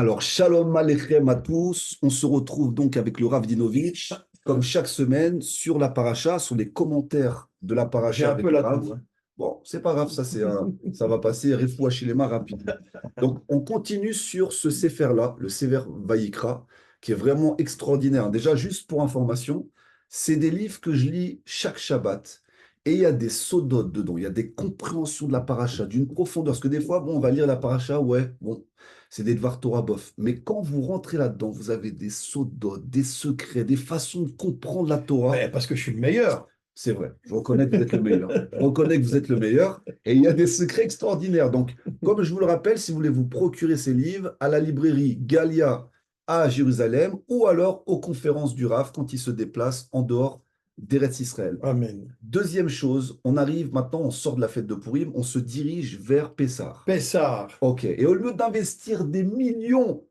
Alors, Shalom Aleichem à tous. On se retrouve donc avec le Rav Dinovitch, comme chaque semaine, sur la paracha, sur les commentaires de la J'ai paracha un avec peu le la Rav. toux, hein. Bon, c'est pas grave, ça va passer, Refoua Shilema rapide. Donc, on continue sur ce Sefer-là, le Sefer Vayikra, qui est vraiment extraordinaire. Déjà, juste pour information, c'est des livres que je lis chaque Shabbat. Et il y a des sodotes dedans, il y a des compréhensions de la paracha, d'une profondeur. Parce que des fois, bon, on va lire la paracha, ouais, bon, c'est des Dvar Torah bof. Mais quand vous rentrez là-dedans, vous avez des sodotes, des secrets, des façons de comprendre la Torah. Parce que je suis le meilleur. C'est vrai, je reconnais que vous êtes le meilleur. Je reconnais que vous êtes le meilleur. Et il y a des secrets extraordinaires. Donc, comme je vous le rappelle, si vous voulez vous procurer ces livres, à la librairie Galia à Jérusalem ou alors aux conférences du Rav quand il se déplace en dehors d'Eretz Israël. Amen. Deuxième chose, on arrive maintenant, on sort de la fête de Purim, on se dirige vers Pessah. Pessah. Ok, et au lieu d'investir des millions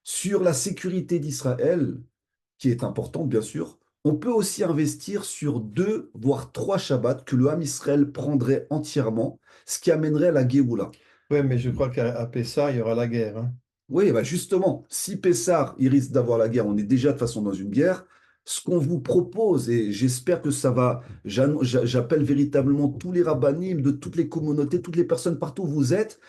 sur la sécurité d'Israël, qui est importante bien sûr, on peut aussi investir sur 2, voire 3 Shabbats que le Ham Israël prendrait entièrement, ce qui amènerait à la Géoula. Ouais, mais je crois qu'à Pessah, il y aura la guerre, hein. Oui, bah justement, si Pessar, il risque d'avoir la guerre, on est déjà de toute façon dans une guerre. Ce qu'on vous propose, et j'espère que ça va, j'appelle véritablement tous les rabbinim de toutes les communautés, toutes les personnes partout où vous êtes,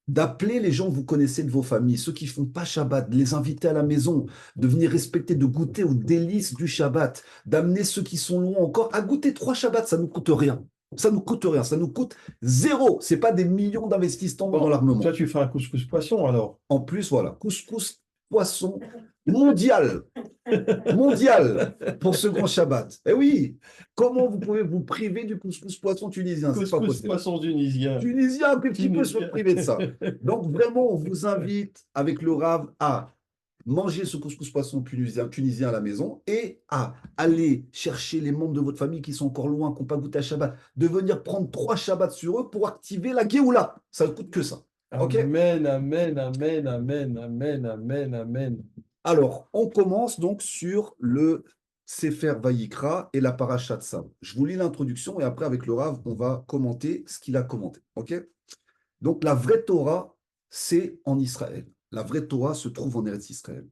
d'appeler les gens que vous connaissez de vos familles, ceux qui font pas Shabbat, de les inviter à la maison, de venir respecter, de goûter aux délices du Shabbat, d'amener ceux qui sont loin encore à goûter 3 Shabbats, ça ne nous coûte rien. Ça nous coûte rien, ça nous coûte zéro. C'est pas des millions d'investissements dans Bon, toi, l'armement. tu feras un couscous poisson alors. En plus, voilà, couscous poisson mondial, mondial pour ce grand Shabbat. Eh oui, comment vous pouvez vous priver du couscous poisson tunisien? C'est pas Couscous possible. poisson tunisien. Tunisien, un petit peu se Tunisien. priver de ça. Donc vraiment, on vous invite avec le Rav à manger ce couscous poisson tunisien à la maison et à aller chercher les membres de votre famille qui sont encore loin, qui n'ont pas goûté à Shabbat, de venir prendre 3 Shabbats sur eux pour activer la Géoula. Ça ne coûte que ça. OK? Amen, amen, amen, amen, amen, amen, amen. Alors, on commence donc sur le Sefer Vayikra et la Parashat Tzav. Je vous lis l'introduction et après, avec le Rav, on va commenter ce qu'il a commenté. OK? Donc, la vraie Torah, c'est en Israël. La vraie Torah se trouve en Eretz Israël.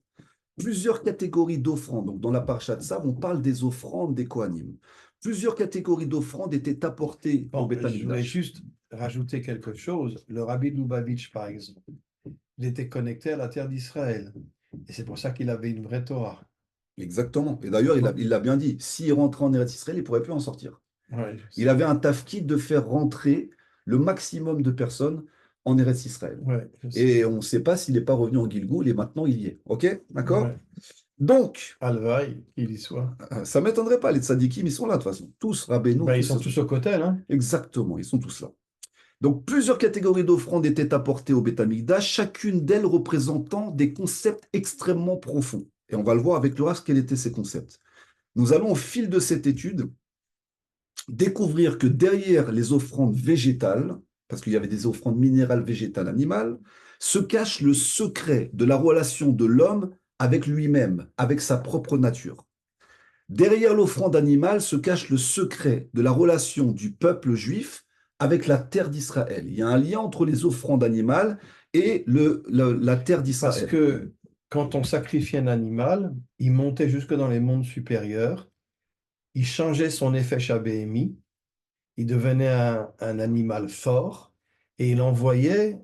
Plusieurs catégories d'offrandes. Donc, dans la Parashat Tzav, on parle des offrandes des Kohanim. Plusieurs catégories d'offrandes étaient apportées au Bon, Beth je voulais Amikdash. juste rajouter quelque chose. Le rabbi de Lubavitch, par exemple, il était connecté à la terre d'Israël. Et c'est pour ça qu'il avait une vraie Torah. Exactement. Et d'ailleurs, il l'a bien dit. S'il rentrait en Eretz Israël, il ne pourrait plus en sortir. Ouais, Il avait un tafkid de faire rentrer le maximum de personnes en Eretz Israël. ouais, je sais. Et on ne sait pas s'il n'est pas revenu en Gilgoul et maintenant il y est. OK? D'accord? Ouais. Donc, Alvaï, qu'il y soit. ça ne m'étonnerait pas, les tzadikim, ils sont là de toute façon. Tous, Rabbeinu, Ben, ils tous. sont tous au côté, hein. Exactement, ils sont tous là. Donc, plusieurs catégories d'offrandes étaient apportées au Beth Amikdash, chacune d'elles représentant des concepts extrêmement profonds. Et on va le voir avec le reste, quels étaient ces concepts. Nous allons, au fil de cette étude, découvrir que derrière les offrandes végétales, parce qu'il y avait des offrandes minérales, végétales, animales, se cache le secret de la relation de l'homme avec lui-même, avec sa propre nature. Derrière l'offrande animale se cache le secret de la relation du peuple juif avec la terre d'Israël. Il y a un lien entre les offrandes animales et la terre Parce d'Israël. que quand on sacrifiait un animal, il montait jusque dans les mondes supérieurs, il changeait son effet BMI, il devenait un animal fort et il envoyait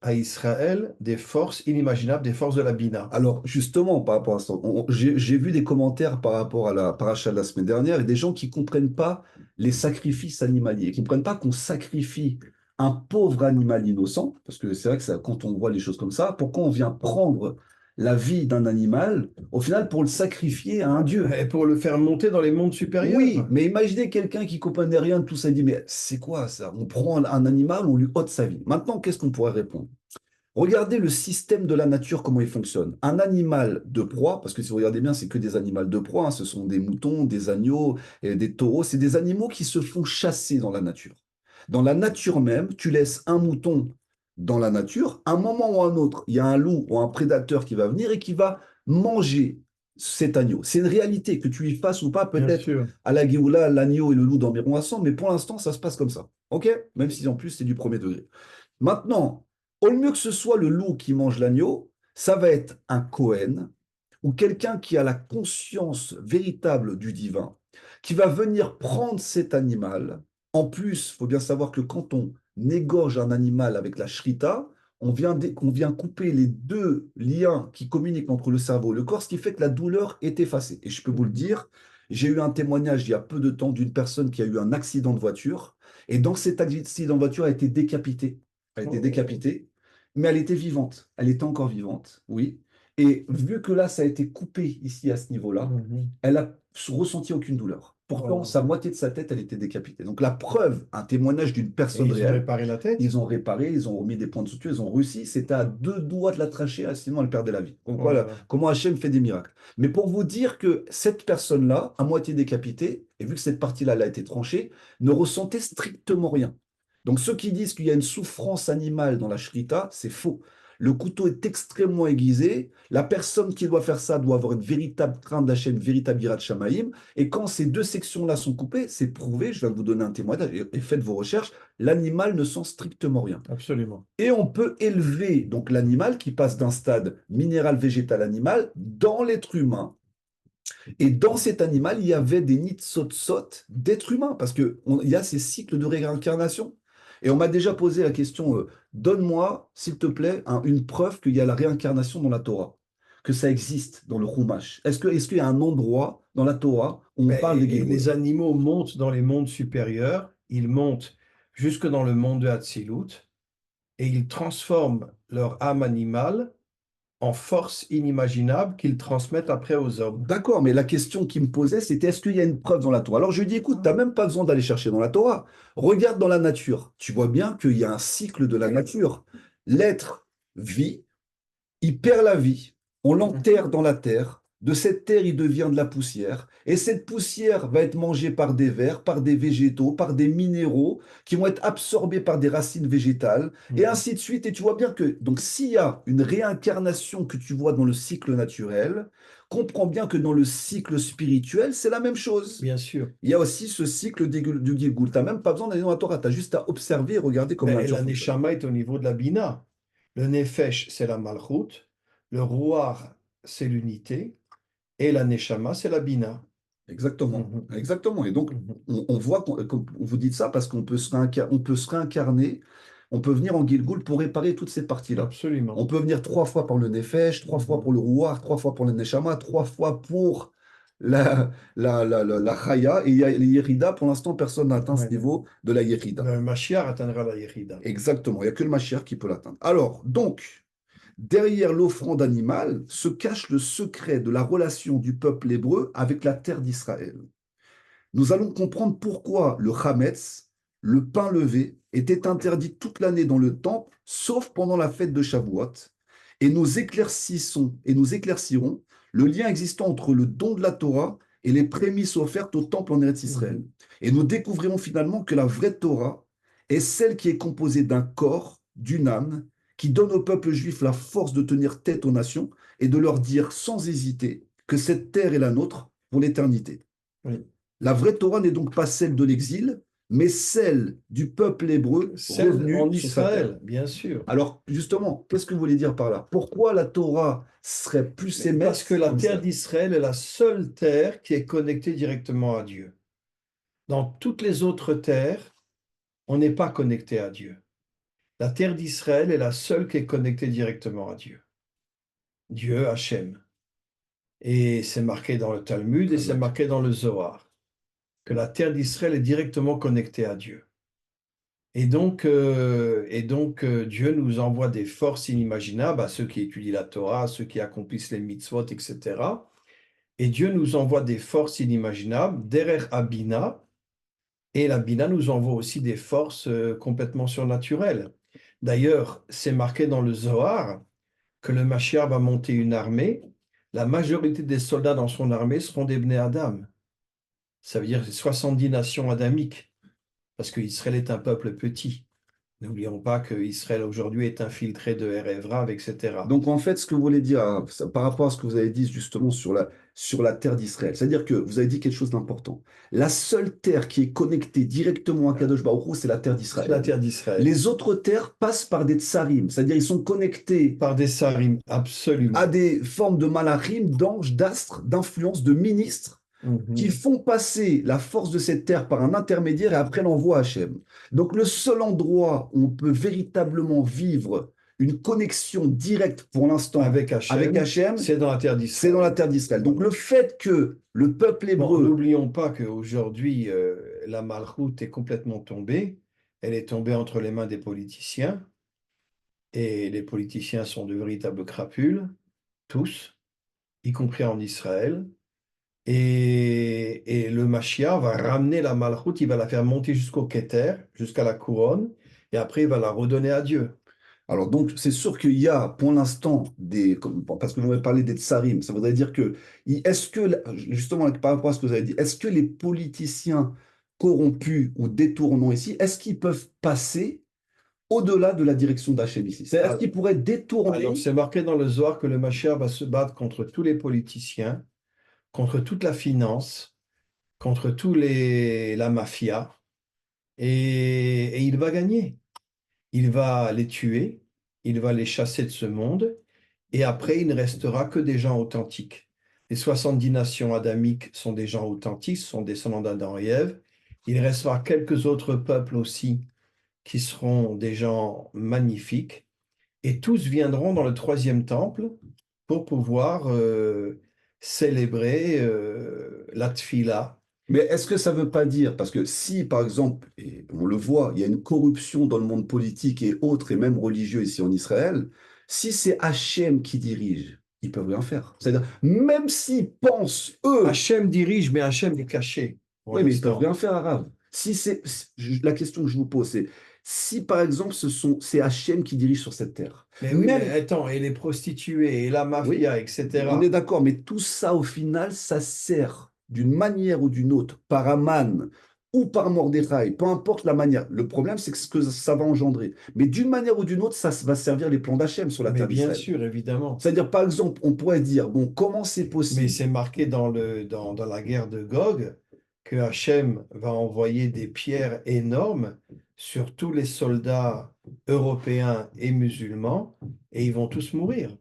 à Israël des forces inimaginables, des forces de la Bina. Alors, justement, par rapport à ça, j'ai vu des commentaires par rapport à la paracha de la semaine dernière et des gens qui ne comprennent pas les sacrifices animaliers, ils ne comprennent pas qu'on sacrifie un pauvre animal innocent, parce que c'est vrai que ça, quand on voit les choses comme ça, pourquoi on vient prendre la vie d'un animal, au final, pour le sacrifier à un dieu? Et pour le faire monter dans les mondes Oui, supérieurs. mais imaginez quelqu'un qui ne comprenait rien de tout ça, il dit, mais c'est quoi ça? On prend un animal, on lui ôte sa vie. Maintenant, qu'est-ce qu'on pourrait répondre? Regardez le système de la nature, comment il fonctionne. Un animal de proie, parce que si vous regardez bien, c'est que des animaux de proie, hein, ce sont des moutons, des agneaux, et des taureaux, c'est des animaux qui se font chasser dans la nature. Dans la nature même, tu laisses un mouton dans la nature, à un moment ou à un autre, il y a un loup ou un prédateur qui va venir et qui va manger cet agneau. C'est une réalité, que tu y fasses ou pas, Bien peut-être sûr. à la Géoula, l'agneau et le loup dormiront ensemble, mais pour l'instant, ça se passe comme ça. OK? Même si en plus, c'est du premier degré. Maintenant, au mieux que ce soit le loup qui mange l'agneau, ça va être un Kohen ou quelqu'un qui a la conscience véritable du divin, qui va venir prendre cet animal. En plus, il faut bien savoir que quand on égorge un animal avec la shrita, on vient couper les deux liens qui communiquent entre le cerveau et le corps, ce qui fait que la douleur est effacée. Et je peux vous le dire, j'ai eu un témoignage il y a peu de temps d'une personne qui a eu un accident de voiture, et dans cet accident de voiture, elle a été décapitée. Elle a été Oh. décapitée, mais elle était vivante. Elle était encore vivante, oui. Et vu que là, ça a été coupé ici à ce niveau-là, Mhm. elle a ressenti aucune douleur. Pourtant, Voilà. sa moitié de sa tête, elle était décapitée. Donc la preuve, un témoignage d'une Et personne ils ont réelle, réparé la ils tête? ont réparé, ils ont remis des points de suture, ils ont réussi. C'était à deux doigts de la trachée, sinon elle perdait la vie. Donc Oh là voilà là. comment Hachem fait des miracles. Mais pour vous dire que cette personne-là, à moitié décapitée, et vu que cette partie-là elle a été tranchée, ne ressentait strictement rien. Donc ceux qui disent qu'il y a une souffrance animale dans la shrita, c'est faux. Le couteau est extrêmement aiguisé. La personne qui doit faire ça doit avoir une véritable crainte d'Hachem, une véritable ira de Shamaïm. Et quand ces deux sections-là sont coupées, c'est prouvé, je viens de vous donner un témoignage, et faites vos recherches, l'animal ne sent strictement rien. Absolument. Et on peut élever donc l'animal qui passe d'un stade minéral, végétal, animal dans l'être humain. Et dans cet animal, il y avait des nitsotsot d'êtres humains, parce qu'il y a ces cycles de réincarnation. Et on m'a déjà posé la question, donne-moi, s'il te plaît, une preuve qu'il y a la réincarnation dans la Torah, que ça existe dans le Chumash. Est-ce qu'il y a un endroit dans la Torah où on parle des Et Gilgul? les animaux montent dans les mondes supérieurs, ils montent jusque dans le monde de Hatzilut, et ils transforment leur âme animale en force inimaginable qu'ils transmettent après aux hommes. D'accord, mais la question qu'il me posait, c'était est-ce qu'il y a une preuve dans la Torah? Alors je lui ai dit, écoute, tu n'as même pas besoin d'aller chercher dans la Torah. Regarde dans la nature. Tu vois bien qu'il y a un cycle de la nature. L'être vit, il perd la vie, on l'enterre dans la terre, de cette terre il devient de la poussière, et cette poussière va être mangée par des vers, par des végétaux, par des minéraux qui vont être absorbés par des racines végétales, et Mhm. ainsi de suite. Et tu vois bien que, donc s'il y a une réincarnation que tu vois dans le cycle naturel, comprends bien que dans le cycle spirituel, c'est la même chose. Bien sûr. Il y a aussi ce cycle du Gilgul. Tu n'as même pas besoin d'aller dans la Torah, tu as juste à observer et regarder comment la Mais nature la fonctionne. Neshama est au niveau de la Bina. Le Nefesh, c'est la Malchut. Le Ruach, c'est l'unité. Et la Neshama, c'est la Bina. Exactement, Mhm. exactement. Et donc, Mhm. on voit, qu'on vous dites ça parce qu'on peut on peut se réincarner, on peut venir en Gilgul pour réparer toutes ces parties-là. Absolument. On peut venir trois fois pour le Nefesh, trois fois Mhm. pour le Ruach, trois fois pour le Neshama, trois fois pour la Chaya. Et il y a les Yerida, pour l'instant, personne n'a atteint ce Ouais. niveau de la Yerida. Le Mashiach atteindra la Yérida. Exactement, il n'y a que le Mashiach qui peut l'atteindre. Alors, donc, derrière l'offrande animale se cache le secret de la relation du peuple hébreu avec la terre d'Israël. Nous allons comprendre pourquoi le chametz, le pain levé, était interdit toute l'année dans le temple, sauf pendant la fête de Shavuot. Et nous éclaircirons le lien existant entre le don de la Torah et les prémices offertes au temple en Eretz Israël. Mhm. Et nous découvrirons finalement que la vraie Torah est celle qui est composée d'un corps, d'une âme, qui donne au peuple juif la force de tenir tête aux nations et de leur dire sans hésiter que cette terre est la nôtre pour l'éternité. Oui. La vraie Torah n'est donc pas celle de l'exil, mais celle du peuple hébreu Celle revenu en sur sa terre. Israël, bien sûr. Alors, justement, qu'est-ce que vous voulez dire par là? Pourquoi la Torah serait plus Parce que émette la en terre Israël? d'Israël est la seule terre qui est connectée directement à Dieu. Dans toutes les autres terres, on n'est pas connecté à Dieu. La terre d'Israël est la seule qui est connectée directement à Dieu. Dieu, Hachem. Et c'est marqué dans le Talmud et c'est Hazak. marqué dans le Zohar, que la terre d'Israël est directement connectée à Dieu. Et donc, Dieu nous envoie des forces inimaginables à ceux qui étudient la Torah, à ceux qui accomplissent les mitzvot, etc. Et Dieu nous envoie des forces inimaginables, derrière Abina, et la Bina nous envoie aussi des forces complètement surnaturelles. D'ailleurs, c'est marqué dans le Zohar que le Mashiach va monter une armée. La majorité des soldats dans son armée seront des Bnei Adam. Ça veut dire 70 nations adamiques, parce qu'Israël est un peuple petit. N'oublions pas qu'Israël aujourd'hui est infiltré de Erev-Rav, etc. Donc, en fait, ce que vous voulez dire, par rapport à ce que vous avez dit justement sur la terre d'Israël, c'est-à-dire que vous avez dit quelque chose d'important. La seule terre qui est connectée directement à Kadosh Baruch Hu, c'est la terre C'est la d'Israël. terre d'Israël. Les autres terres passent par des tsarim, c'est-à-dire ils sont connectés Par des sarim, à absolument. des formes de malachim, d'anges, d'astres, d'influence, de ministres qui Mhm. font passer la force de cette terre par un intermédiaire et après l'envoie à Hachem. Donc le seul endroit où on peut véritablement vivre une connexion directe pour l'instant Avec avec Hachem, Hachem, c'est dans la terre c'est dans la d'Israël. terre d'Israël. Donc Voilà. le fait que le peuple Bon, hébreu, n'oublions pas qu'aujourd'hui, la Malchoute est complètement tombée. Elle est tombée entre les mains des politiciens. Et les politiciens sont de véritables crapules, tous, y compris en Israël. Et le Mashiach va ramener la Malchoute, il va la faire monter jusqu'au Keter, jusqu'à la couronne, et après il va la redonner à Dieu. alors donc c'est sûr qu'il y a pour l'instant parce que vous m'avez parlé des tsarim, ça voudrait dire que, est-ce que, justement par rapport à ce que vous avez dit, est-ce que les politiciens corrompus ou détournants ici, est-ce qu'ils peuvent passer au-delà de la direction d'Hachem ici? C'est-à-dire, est-ce Ah, qu'ils pourraient alors, détourner? c'est marqué dans le Zohar que le Mashiach va se battre contre tous les politiciens, contre toute la finance, contre la mafia, et il va gagner. Il va les tuer, il va les chasser de ce monde, et après, il ne restera que des gens authentiques. Les 70 nations adamiques sont des gens authentiques, sont descendants d'Adam et Ève. Il restera quelques autres peuples aussi qui seront des gens magnifiques, et tous viendront dans le troisième temple pour pouvoir célébrer la tfila. Mais est-ce que ça ne veut pas dire, parce que si, par exemple, et on le voit, il y a une corruption dans le monde politique et autres, et même religieux ici en Israël, si c'est Hachem qui dirige, ils peuvent rien faire. C'est-à-dire, même s'ils pensent, eux, Hachem dirige, mais Hachem est caché pour oui, mais ils peuvent l'instant. rien faire, arabe. Si c'est, la question que je vous pose, c'est si, par exemple, c'est Hachem qui dirige sur cette terre, Mais oui, mais même, attends, et les prostituées, et la oui, mafia, on est etc. d'accord, mais tout ça, au final, ça sert d'une manière ou d'une autre, par Aman ou par Mordechai, peu importe la manière. Le problème, c'est que ce que ça va engendrer. Mais d'une manière ou d'une autre, ça va servir les plans d'Hachem sur la Mais terre bien d'Israël. sûr, évidemment. C'est-à-dire, par exemple, on pourrait dire, bon, comment c'est Mais possible? c'est marqué dans la guerre de Gog que Hachem va envoyer des pierres énormes sur tous les soldats européens et musulmans, et ils vont tous mourir.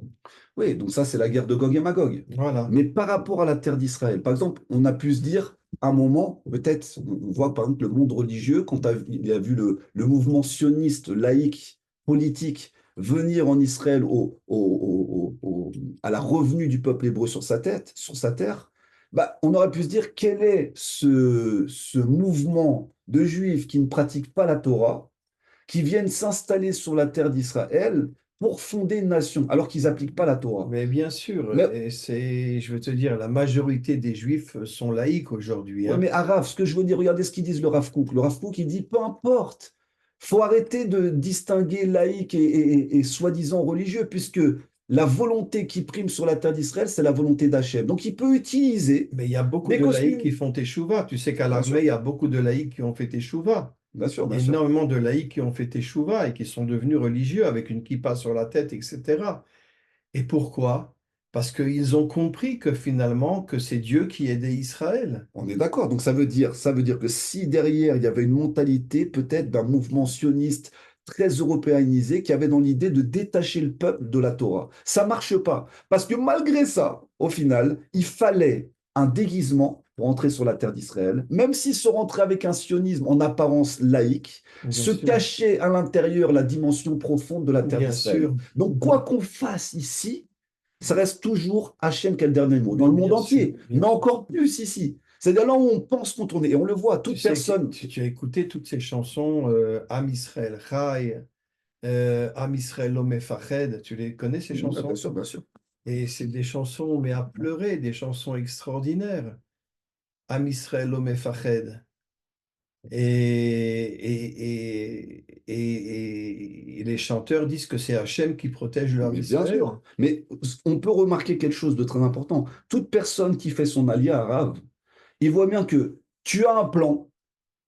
Oui, donc ça, c'est la guerre de Gog et Magog. Voilà. Mais par rapport à la terre d'Israël, par exemple, on a pu se dire, à un moment, peut-être, on voit par exemple le monde religieux, quand il a vu le mouvement sioniste, laïque, politique, venir en Israël à la revenue du peuple hébreu sur sa tête, sur sa terre, bah, on aurait pu se dire, quel est ce mouvement de juifs qui ne pratiquent pas la Torah, qui viennent s'installer sur la terre d'Israël pour fonder une nation, alors qu'ils n'appliquent pas la Torah. Mais bien sûr, Mais, et je veux te dire, la majorité des Juifs sont laïcs aujourd'hui, ouais, hein. mais Araf, ce que je veux dire, regardez ce qu'ils disent le Rav Kook. Le Rav Kook, il dit, peu importe, faut arrêter de distinguer laïque et soi-disant religieux, puisque la volonté qui prime sur la terre d'Israël, c'est la volonté d'Hachem. Donc il peut utiliser Mais il y a beaucoup des de laïcs qui costumes. font teshuva. Tu sais qu'à Bien l'armée, sûr, il y a beaucoup de laïcs qui ont fait teshuva. bien sûr, bien sûr. Énormément de laïcs qui ont fait teshuva et qui sont devenus religieux avec une kippa sur la tête, etc. Et pourquoi? Parce qu'ils ont compris que finalement, que c'est Dieu qui aidait Israël. On est d'accord. Donc ça veut dire que si derrière il y avait une mentalité peut-être d'un mouvement sioniste très européanisé qui avait dans l'idée de détacher le peuple de la Torah, ça marche pas. Parce que malgré ça, au final, il fallait un déguisement pour entrer sur la terre d'Israël, même s'ils sont rentrés avec un sionisme en apparence laïque, Bien se sûr, cachait à l'intérieur la dimension profonde de la terre bien d'Israël. sûr, Donc quoi qu'on fasse ici, ça reste toujours Hachem qui a le dernier mot, dans mais le monde bien sûr, entier, bien mais sûr. encore plus ici. C'est-à-dire là où on pense contourner, et on le voit, Tu toute sais que personne. tu as écouté toutes ces chansons, Am Israël Chai, Am Israël Lo Mefached, tu les connais ces Bien chansons? sûr, bien sûr. Et c'est des chansons, mais à pleurer, des chansons extraordinaires. Am Israël Lo Mefached. Et les chanteurs disent que c'est Hachem qui protège leur Mais bien Israël. sûr. Mais on peut remarquer quelque chose de très important. Toute personne qui fait son alia arabe, il voit bien que tu as un plan,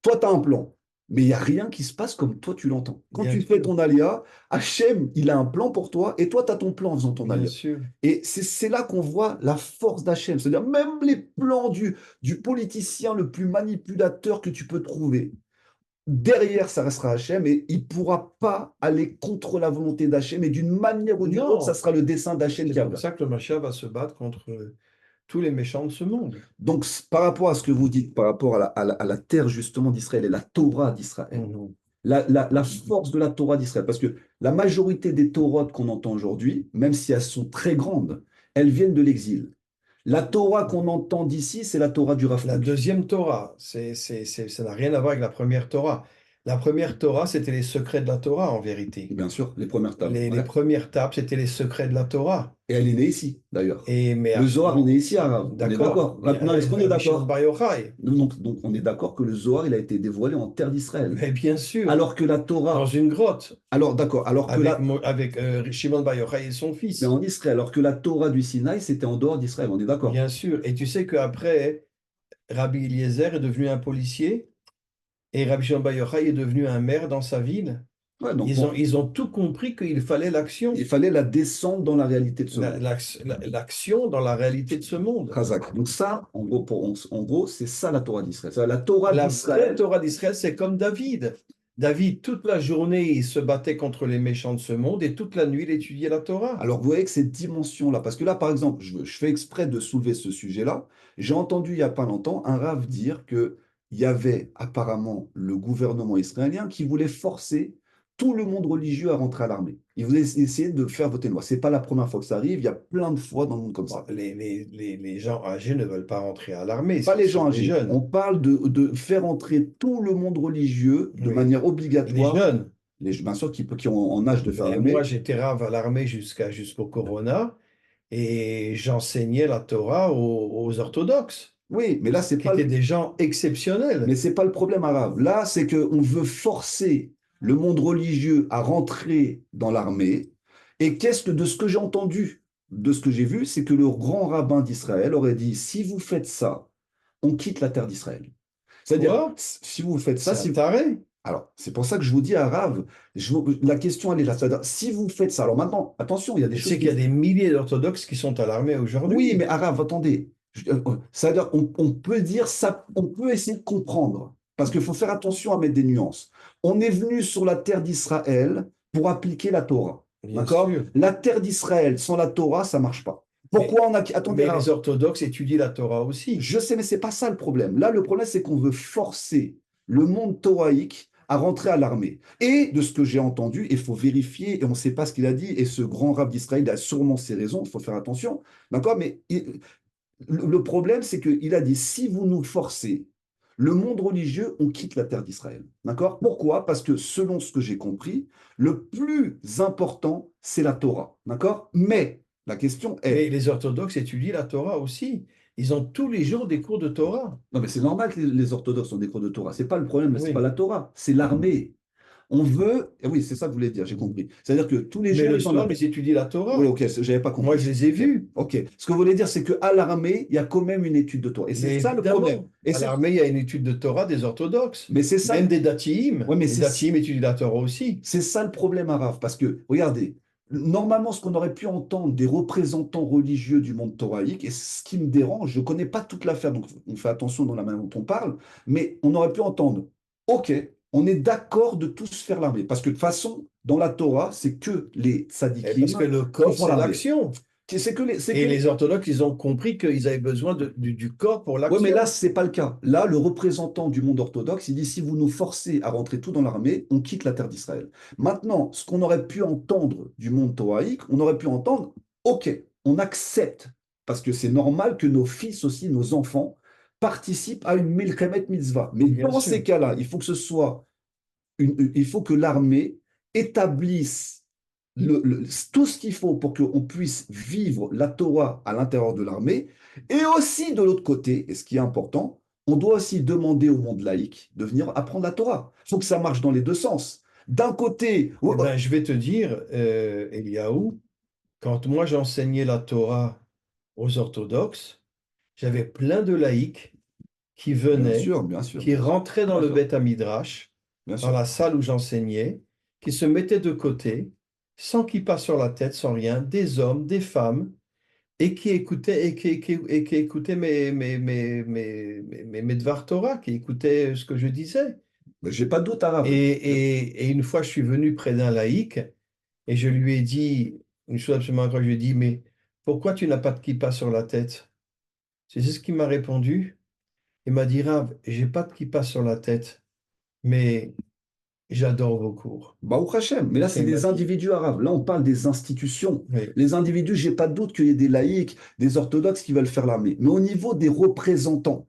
toi tu as un plan. mais il n'y a rien qui se passe comme toi tu l'entends. Quand Bien tu fais sûr, ton alia, Hachem, il a un plan pour toi et toi, tu as ton plan en faisant ton bien alia. sûr. Et c'est là qu'on voit la force d'Hachem. C'est-à-dire, même les plans du politicien le plus manipulateur que tu peux trouver, derrière, ça restera Hachem et il ne pourra pas aller contre la volonté d'Hachem. Et d'une manière ou d'une autre, ça Non, sera le dessein d'Hachem c'est qui pour arrivera. ça que le Mashiach va se battre contre tous les méchants de ce monde. Donc, par rapport à ce que vous dites, par rapport à la terre justement d'Israël et la Torah d'Israël, Mhm. la force de la Torah d'Israël, parce que la majorité des Torotes qu'on entend aujourd'hui, même si elles sont très grandes, elles viennent de l'exil. La Torah qu'on entend d'ici, c'est la Torah du Rav La Kook. deuxième Torah, ça n'a rien à voir avec la première Torah. La première Torah, c'était les secrets de la Torah, en vérité. Bien sûr, les premières tables. Les Ouais. premières tables, c'était les secrets de la Torah. Et elle est née ici, d'ailleurs. Mais Le Zohar est né ici, ah, Arabe. On est d'accord, d'accord. Non, est-ce qu'on est Rabbi Shimon d'accord? Bar Yochai. Donc, on est d'accord que le Zohar, il a été dévoilé en terre d'Israël. Mais bien sûr, Alors que la dans Torah, une grotte, alors d'accord, alors que avec Shimon Bar Yochai et son mais fils. en Israël, alors que la Torah du Sinaï, c'était en dehors d'Israël, on est d'accord. Bien sûr. Et tu sais qu'après, Rabbi Eliezer est devenu un policier et Rabbi Shimon Bar Yochai est devenu un maire dans sa ville. Ouais, donc Ils ont tout compris qu'il fallait il l'action. fallait la descendre dans la réalité de ce monde. L'action dans la réalité de ce monde. Chazak. Donc ça, en gros, en gros, c'est ça la Torah d'Israël. La Torah La vraie d'Israël. Torah d'Israël, c'est comme David. David, toute la journée, il se battait contre les méchants de ce monde et toute la nuit, il étudiait la Torah. Alors, vous voyez que cette dimension-là, parce que là, par exemple, je fais exprès de soulever ce sujet-là. J'ai entendu il n'y a pas longtemps un rave dire que il y avait apparemment le gouvernement israélien qui voulait forcer tout le monde religieux à rentrer à l'armée. Il voulait essayer de faire voter une loi. C'est pas la première fois que ça arrive. Il y a plein de fois dans le monde comme Bon, ça. les gens âgés ne veulent pas rentrer à l'armée, Pas ce les gens sont les âgés. On jeunes. parle de faire entrer tout le monde religieux de Oui, manière les obligatoire. jeunes. Bien sûr, qui ont en âge de faire Mais moi, l'armée. j'étais rave à l'armée jusqu'au Corona et j'enseignais la Torah aux orthodoxes, Oui, mais là, qui étaient des gens mais exceptionnels. c'est pas le problème arabe. Là, c'est qu'on veut forcer le monde religieux à rentrer dans l'armée. Et de ce que j'ai entendu, de ce que j'ai vu, c'est que le grand rabbin d'Israël aurait dit, si vous faites ça, on quitte la terre d'Israël. C'est-à-dire, Quoi? si vous faites ça, C'est un taré. alors, c'est pour ça que je vous dis, arabe, la question, elle est là. C'est-à-dire, si vous faites ça, alors maintenant, attention, il y a des Tu choses sais qui. qu'il y a des milliers d'orthodoxes qui sont à l'armée Oui, mais aujourd'hui. arabe, attendez. C'est-à-dire, on peut dire ça, on peut essayer de comprendre, parce qu'il faut faire attention à mettre des nuances. On est venu sur la terre d'Israël pour appliquer la Torah. Bien D'accord? sûr. La terre d'Israël sans la Torah, ça marche pas. Mais, Pourquoi on a. Attendez, mais les arabe. orthodoxes étudient la Torah aussi. Je sais, mais c'est pas ça le problème. Là, le problème, c'est qu'on veut forcer le monde toraïque à rentrer à l'armée. Et de ce que j'ai entendu, il faut vérifier, et on ne sait pas ce qu'il a dit, et ce grand rab d'Israël a sûrement ses raisons, il faut faire attention. D'accord? Mais le problème, c'est qu'il a dit, si vous nous forcez, le monde religieux, on quitte la terre d'Israël. D'accord? Pourquoi? Parce que selon ce que j'ai compris, le plus important, c'est la Torah. D'accord? Mais la question Mais est, les orthodoxes étudient la Torah aussi. Ils ont tous les jours des cours de Torah. non, mais c'est normal que les orthodoxes ont des cours de Torah. C'est pas le problème, c'est pas Oui. la Torah, c'est l'armée. On veut, et oui, c'est ça que vous voulez dire, j'ai compris. C'est-à-dire que tous les Mais jours, le ils en soir, ont. ils étudient la Oui, Torah. ok, j'avais pas Moi, compris. je les ai Ok, vus. ok. Ce que vous voulez dire, c'est qu'à l'armée, il y a quand même une étude de Torah. Et c'est Mais ça le problème. évidemment, à l'armée, il y a une étude de Torah des orthodoxes, Mais c'est ça, même des datim. ouais, mais Les datim étudient la Torah aussi. c'est ça le problème, Arav. Parce que, regardez, normalement, ce qu'on aurait pu entendre des représentants religieux du monde thoraïque, et ce qui me dérange, je ne connais pas toute l'affaire, donc on fait attention dans la manière dont on parle, mais on aurait pu entendre, OK, on est d'accord de tous faire l'armée. Parce que de toute façon, dans la Torah, c'est que les Et parce que tzadikim le qui corps, font c'est l'armée. l'action. C'est que Et les orthodoxes, ils ont compris qu'ils avaient besoin du corps pour Ouais, mais là, l'action. c'est pas le cas. Là, le représentant du monde orthodoxe, il dit, si vous nous forcez à rentrer tout dans l'armée, on quitte la terre d'Israël. Maintenant, ce qu'on aurait pu entendre du monde toaïque, on aurait pu entendre, OK, on accepte, parce que c'est normal que nos fils aussi, nos enfants, participent à une milchemet mitzvah. Mais Bien dans sûr. ces cas-là, il faut que ce soit il faut que l'armée établisse tout ce qu'il faut pour qu'on puisse vivre la Torah à l'intérieur de l'armée. Et aussi, de l'autre côté, et ce qui est important, on doit aussi demander au monde laïque de venir apprendre la Torah. Il faut que ça marche dans les deux sens. D'un côté, Eh ben, je vais te dire, Eliaou, quand moi j'enseignais la Torah aux orthodoxes, j'avais plein de laïcs qui bien venaient, sûr, bien sûr, qui bien sûr. rentraient dans le D'accord. Beth Midrash bien dans sûr. la salle où j'enseignais, qui se mettaient de côté, sans qu'ils passent sur la tête, sans rien, des hommes, des femmes, et qui écoutaient, et qui écoutaient mes Dvar Torah, qui écoutaient ce que je disais. Mais j'ai pas de doute arabe. Et une fois, je suis venu près d'un laïc, et je lui ai dit une chose absolument incroyable. Je lui ai dit, mais pourquoi tu n'as pas de kippa sur la tête? C'est ce qu'il m'a répondu. Il m'a dit, Rav, j'ai pas de kippa sur la tête, mais j'adore vos cours. Baruch Hashem. Mais C'est là, ce c'est qu'il m'a des dit. individus arabes. Là, on parle des institutions. Oui. Les individus, j'ai pas de doute qu'il y ait des laïcs, des orthodoxes qui veulent faire l'armée. Mais au niveau des représentants,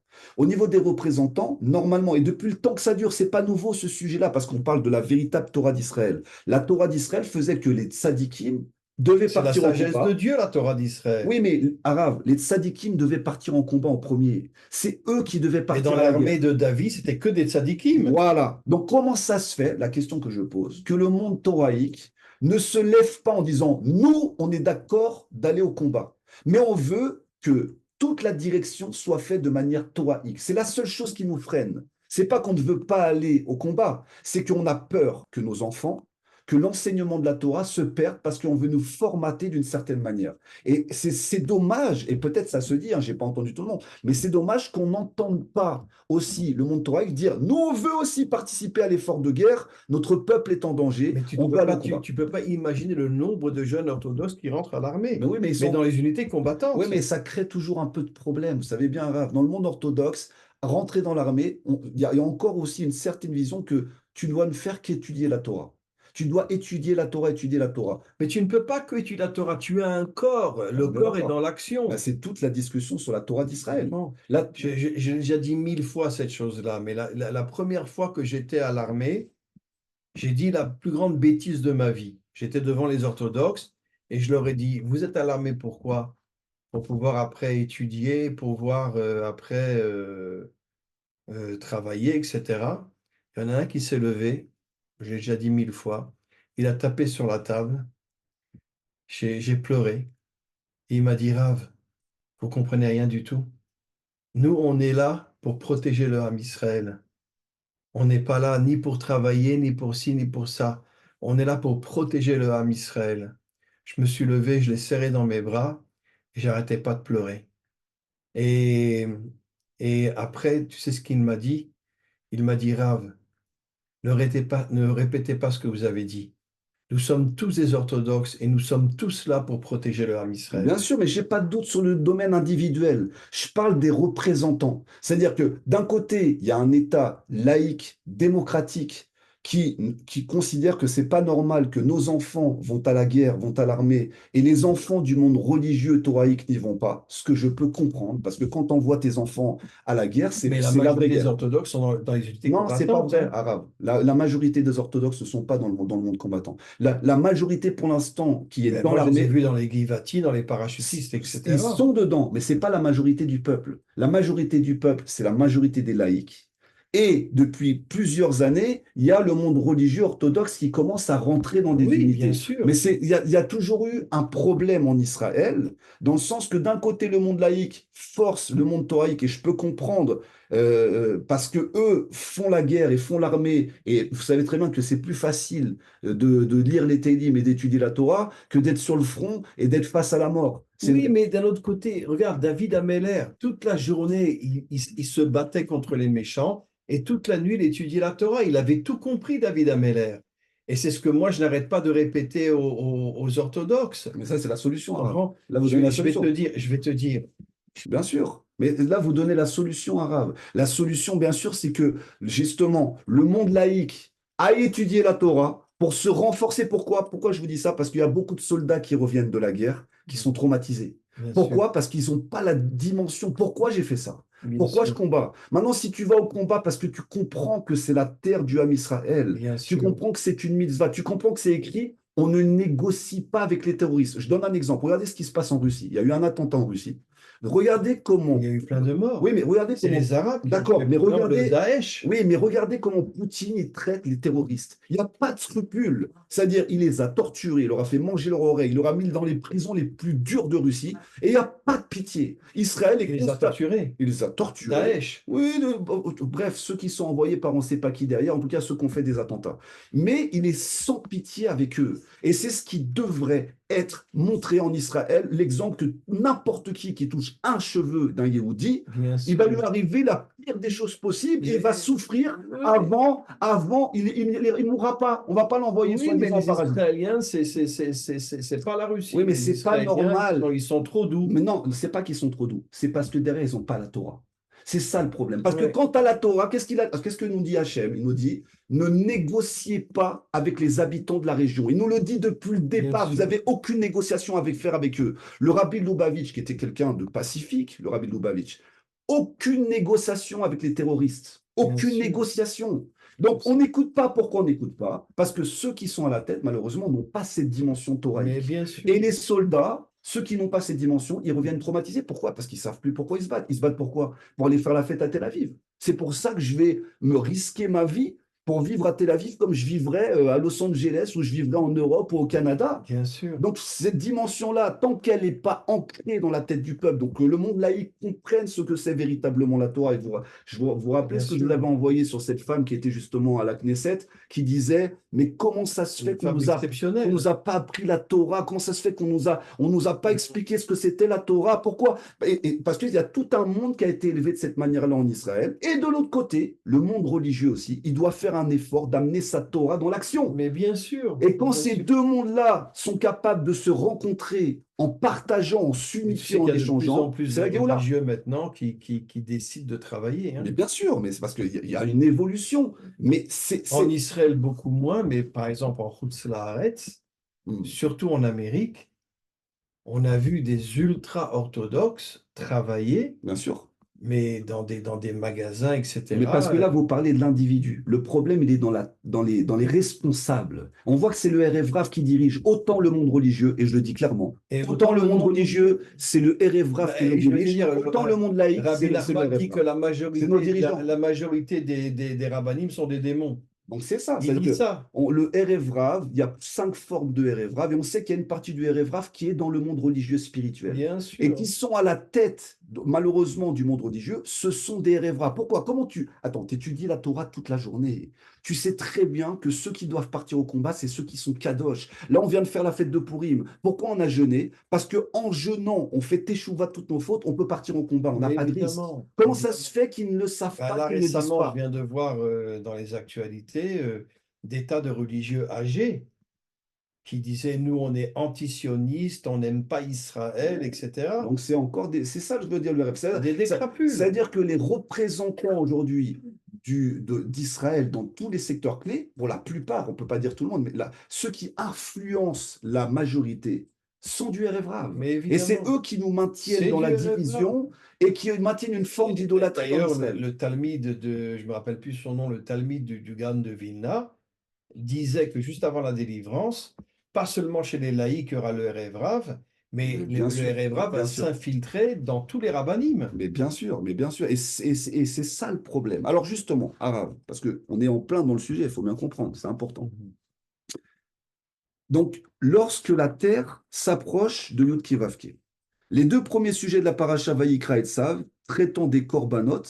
normalement, et depuis le temps que ça dure, c'est pas nouveau ce sujet-là, parce qu'on parle de la véritable Torah d'Israël. La Torah d'Israël faisait que les tzadikim devaient C'est la partir au sagesse de combat. Dieu, la Torah d'Israël. Oui, mais arabe, les tzadikim devaient partir en combat en premier. C'est eux qui devaient Mais dans partir à la l'armée guerre. de David, c'était que des tzadikim. Voilà. Donc, comment ça se fait, la question que je pose, que le monde thoraïque ne se lève pas en disant, nous, on est d'accord d'aller au combat, mais on veut que toute la direction soit faite de manière thoraïque. C'est la seule chose qui nous freine. C'est pas qu'on ne veut pas aller au combat, c'est qu'on a peur que nos enfants, que l'enseignement de la Torah se perde parce qu'on veut nous formater d'une certaine manière. Et c'est dommage, et peut-être ça se dit, hein, j'ai pas entendu tout le monde, mais c'est dommage qu'on n'entende pas aussi le monde thoraïque dire, nous, on veut aussi participer à l'effort de guerre, notre peuple est en danger, Mais tu on ne veut peux aller pas, au combat. tu peux pas imaginer le nombre de jeunes orthodoxes qui rentrent à Mais l'armée, oui, mais ils mais sont... dans les unités Oui, combattantes. mais ça crée toujours un peu de problème. Vous savez bien, Rav, dans le monde orthodoxe, rentrer dans l'armée, il y a encore aussi une certaine vision que tu ne dois ne faire qu'étudier la Torah. Tu dois étudier la Torah, étudier la Torah. Mais tu ne peux pas que étudier la Torah. Tu as un corps. Ben, Le on est corps est dans d'accord. Ben, l'action. c'est toute la discussion sur la Torah d'Israël. Bon, Là, j'ai déjà dit 1000 fois cette chose-là, mais la première fois que j'étais à l'armée, j'ai dit la plus grande bêtise de ma vie. J'étais devant les orthodoxes et je leur ai dit, vous êtes à l'armée pourquoi? Pour pouvoir après étudier, pour pouvoir après travailler, etc. Il y en a un qui s'est levé, j'ai déjà dit 1000 fois, il a tapé sur la table, j'ai pleuré, et il m'a dit, Rav, vous comprenez rien du tout. Nous, on est là pour protéger le Ham Israël. On n'est pas là ni pour travailler, ni pour ci, ni pour ça. On est là pour protéger le Ham Israël. Je me suis levé, je l'ai serré dans mes bras, et j'arrêtais pas de pleurer. Et, et après, tu sais ce qu'il m'a dit? Il m'a dit, Rav, ne répétez pas ce que vous avez dit. Nous sommes tous des orthodoxes et nous sommes tous là pour protéger le Ham bien Israël. sûr, mais j'ai pas de doute sur le domaine individuel. Je parle des représentants. C'est-à-dire que d'un côté, il y a un État laïque, démocratique, qui considère que c'est pas normal que nos enfants vont à la guerre, vont à l'armée, et les enfants du monde religieux thoraïque n'y vont pas. Ce que je peux comprendre, parce que quand on voit tes enfants à la guerre, Mais la c'est la vraie majorité des guerre. orthodoxes sont dans les unités Non, c'est pas combattantes, vrai, hein. arabe. La majorité des orthodoxes ne sont pas dans le monde combattant. La majorité, pour l'instant, qui est Mais dans moi, je les ai l'armée, vus dans les Givati, dans les parachutistes, ils etc. sont dedans, mais c'est pas la majorité du peuple. La majorité du peuple, c'est la majorité des laïcs. Et depuis plusieurs années, il y a le monde religieux orthodoxe qui commence à rentrer dans des Oui, bien unités. Mais sûr. il y a toujours eu un problème en Israël, dans le sens que d'un côté, le monde laïque force le monde thoraïque, et je peux comprendre, parce que eux font la guerre et font l'armée, et vous savez très bien que c'est plus facile de lire les Télim et d'étudier la Torah que d'être sur le front et d'être face à la mort. Oui, mais d'un autre côté, regarde, David Ameller, toute la journée, il se battait contre les méchants et toute la nuit, il étudiait la Torah. Il avait tout compris, David Ameller. Et c'est ce que moi, je n'arrête pas de répéter aux orthodoxes. Mais ça, c'est la Tu solution, arabe. comprends? Là, vous donnez la solution. Je vais te dire, Bien sûr. Mais là, vous donnez la solution arabe. La solution, bien sûr, c'est que, justement, le monde laïque a étudié la Torah pour se renforcer. Pourquoi? Pourquoi je vous dis ça? Parce qu'il y a beaucoup de soldats qui reviennent de la guerre, qui sont traumatisés. bien sûr, Pourquoi? Parce qu'ils n'ont pas la dimension. Pourquoi j'ai fait ça? bien Pourquoi je sûr, combats? Maintenant, si tu vas au combat parce que tu comprends que c'est la terre du Ham Israël, bien tu sûr. comprends que c'est une mitzvah, tu comprends que c'est écrit, on ne négocie pas avec les terroristes. Je donne un exemple. Regardez ce qui se passe en Russie. Il y a eu un attentat en Russie. Regardez comment. Il y a eu plein de morts. Oui, mais regardez C'est comment. les Arabes qui ont D'accord, fait mais par exemple, le regardez. Daesh. Oui, mais regardez comment Poutine il traite les terroristes. Il n'y a pas de scrupules. C'est-à-dire, il les a torturés, il leur a fait manger leur oreille, il leur a mis dans les prisons les plus dures de Russie, et il n'y a pas de pitié. Israël est Il les a constant. torturés. Il les a torturés. Daesh. Oui, bref, ceux qui sont envoyés par on ne sait pas qui derrière, en tout cas ceux qui ont fait des attentats. Mais il est sans pitié avec eux. Et c'est ce qui devrait être montré en Israël, l'exemple que n'importe qui touche un cheveu d'un Yehudi, Bien il va sûr. lui arriver la pire des choses possibles et il Mais- va souffrir Oui, avant, il mourra pas. On va pas l'envoyer oui, mais soi-disant en les paradis. Israéliens, c'est pas la Russie. Oui, mais Les c'est pas Israéliens, normal. ils sont trop doux. Mais non, c'est pas qu'ils sont trop doux. C'est parce que derrière, ils n'ont pas la Torah. C'est ça le problème. Parce que Ouais. quand tu as la Torah, qu'est-ce que nous dit Hachem? Il nous dit, ne négociez pas avec les habitants de la région. Il nous le dit depuis le Bien départ. Vous sûr. n'avez aucune négociation à faire avec eux. Le Rabbi Lubavitch, qui était quelqu'un de pacifique, le Rabbi Lubavitch, aucune négociation avec les terroristes. Bien Aucune sûr. négociation. Donc, on n'écoute pas. Pourquoi on n'écoute pas? Parce que ceux qui sont à la tête, malheureusement, n'ont pas cette dimension Mais toraïque. bien sûr. Et les soldats, ceux qui n'ont pas cette dimension, ils reviennent traumatisés. Pourquoi? Parce qu'ils ne savent plus pourquoi ils se battent. Ils se battent pourquoi? Pour aller faire la fête à Tel Aviv. C'est pour ça que je vais me risquer ma vie pour vivre à Tel Aviv comme je vivrais à Los Angeles ou je vivrais en Europe ou au Canada. Bien sûr. Donc, cette dimension-là, tant qu'elle n'est pas ancrée dans la tête du peuple, donc que le monde laïque comprenne ce que c'est véritablement la Torah, et vous rappelez Bien ce que je sûr. vous avais envoyé sur cette femme qui était justement à la Knesset, qui disait, mais comment ça se fait Une qu'on femme nous a exceptionnelle. nous a pas appris la Torah? Comment ça se fait on nous a pas expliqué ce que c'était la Torah? Pourquoi? Parce qu'il y a tout un monde qui a été élevé de cette manière-là en Israël. Et de l'autre côté, le monde religieux aussi, il doit faire un effort d'amener sa Torah dans l'action. Mais bien sûr. Et quand Bien ces sûr. deux mondes-là sont capables de se rencontrer en partageant, en Et tu sais s'unifiant, qu'il en y a de plus en échangeant, plus c'est de la Géoula. religieux maintenant qui décident de travailler, hein. Mais bien sûr, mais c'est parce qu'il y a une évolution. Mais En Israël, beaucoup moins, mais par exemple en Chutz La'aretz, Hmm, surtout en Amérique, on a vu des ultra-orthodoxes travailler, bien sûr. mais dans des magasins, Mais parce que etc. là, vous parlez de l'individu. Le problème, il est dans les responsables. On voit que c'est le Erev Rav qui dirige autant le monde religieux, et je le dis clairement. Et Autant le monde religieux, c'est le Erev Rav qui le je veux dirige, dire, autant le monde laïque, c'est Rabbi le Nachman Erev dit que Rav. C'est nos dirigeants. la majorité des rabbinim sont des démons. Donc c'est ça, Il dit c'est-à-dire que ça. le Erev Rav, il y a 5 formes de Erev Rav, et on sait qu'il y a une partie du Erev Rav qui est dans le monde religieux spirituel. Bien Et sûr. qui sont à la tête, malheureusement, du monde religieux, ce sont des Erev Rav. Pourquoi? Comment tu... Attends, tu étudies la Torah toute la journée. Tu sais très bien que ceux qui doivent partir au combat, c'est ceux qui sont kadosh. Là, on vient de faire la fête de Purim. Pourquoi on a jeûné? Parce qu'en jeûnant, on fait teshuva de toutes nos fautes, on peut partir au combat, on n'a Mais pas de risque. évidemment, Comment ça évidemment. se fait qu'ils ne le savent Bah, pas, là, qu'ils ne le disent récemment, je pas? viens de voir dans les actualités des tas de religieux âgés qui disaient, nous, on est antisionistes, on n'aime pas Israël, etc. Donc c'est encore c'est ça que je veux dire le rêve. Des décrapules. C'est-à-dire que les représentants aujourd'hui d'Israël dans tous les secteurs clés, pour la plupart, on ne peut pas dire tout le monde, mais là, ceux qui influencent la majorité sont du Erev Rav. Mais Et c'est évidemment, eux qui nous maintiennent c'est dans du la Erev Rav. division et qui maintiennent une forme d'idolâtrie en D'ailleurs, Israël. le Talmide je me rappelle plus son nom, le Talmide du Gaon de Vilna, disait que juste avant la délivrance, pas seulement chez les laïcs il y aura le Erev Rav, mais Bien le sûr, Erev Rav va bien sûr. s'infiltrer dans tous les rabbinim. Mais bien sûr, mais bien sûr. Et c'est ça le problème. Alors justement, Arabe, parce qu'on est en plein dans le sujet, il faut bien comprendre, c'est important. Donc, lorsque la terre s'approche de Yud Kivavke, les deux premiers sujets de la paracha Vayikra et Tzav, traitant des korbanot,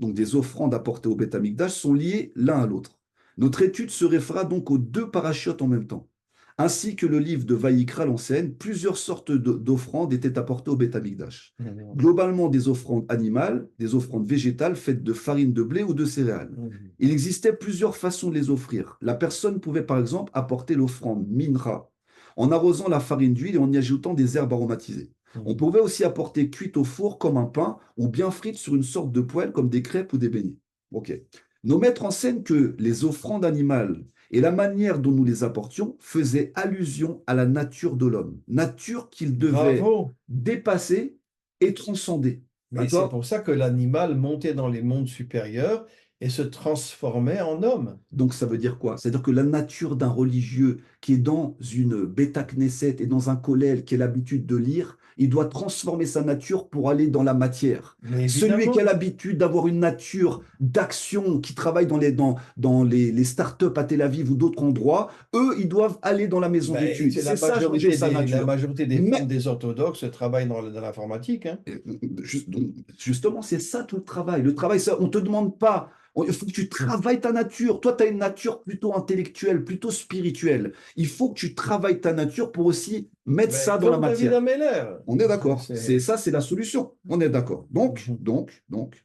donc des offrandes apportées au Beth Amikdash, sont liés l'un à l'autre. Notre étude se référera donc aux deux parachiotes en même temps. Ainsi que le livre de Vayikra l'enseigne, plusieurs sortes d'offrandes étaient apportées au Beth Amikdash. Globalement, des offrandes animales, des offrandes végétales faites de farine de blé ou de céréales. Il existait plusieurs façons de les offrir. La personne pouvait par exemple apporter l'offrande minra en arrosant la farine d'huile et en y ajoutant des herbes aromatisées. On pouvait aussi apporter cuite au four comme un pain ou bien frite sur une sorte de poêle comme des crêpes ou des beignets. Ok. Nos maîtres enseignent que les offrandes animales et la manière dont nous les apportions faisaient allusion à la nature de l'homme, nature qu'il devait Bravo! dépasser et transcender. Mais c'est D'accord? pour ça que l'animal montait dans les mondes supérieurs et se transformer en homme. Donc ça veut dire quoi? C'est-à-dire que la nature d'un religieux qui est dans une Beta Knesset et dans un kollel qui a l'habitude de lire, il doit transformer sa nature pour aller dans la matière. Mais Celui qui a évidemment, l'habitude d'avoir une nature d'action, qui travaille dans les startups à Tel Aviv ou d'autres endroits, eux, ils doivent aller dans la maison ben, d'études. c'est C'est ça, changer sa la nature. majorité des femmes Mais des orthodoxes travaillent dans l'informatique, hein. Justement, c'est ça tout le travail. Le travail, ça, on ne te demande pas. Il faut que tu travailles ta nature. Toi, tu as une nature plutôt intellectuelle, plutôt spirituelle. Il faut que tu travailles ta nature pour aussi mettre Ben, ça dans la comme David matière. Ameller. On est d'accord. C'est ça, c'est la solution. On est d'accord. Donc, Mhm. donc, donc,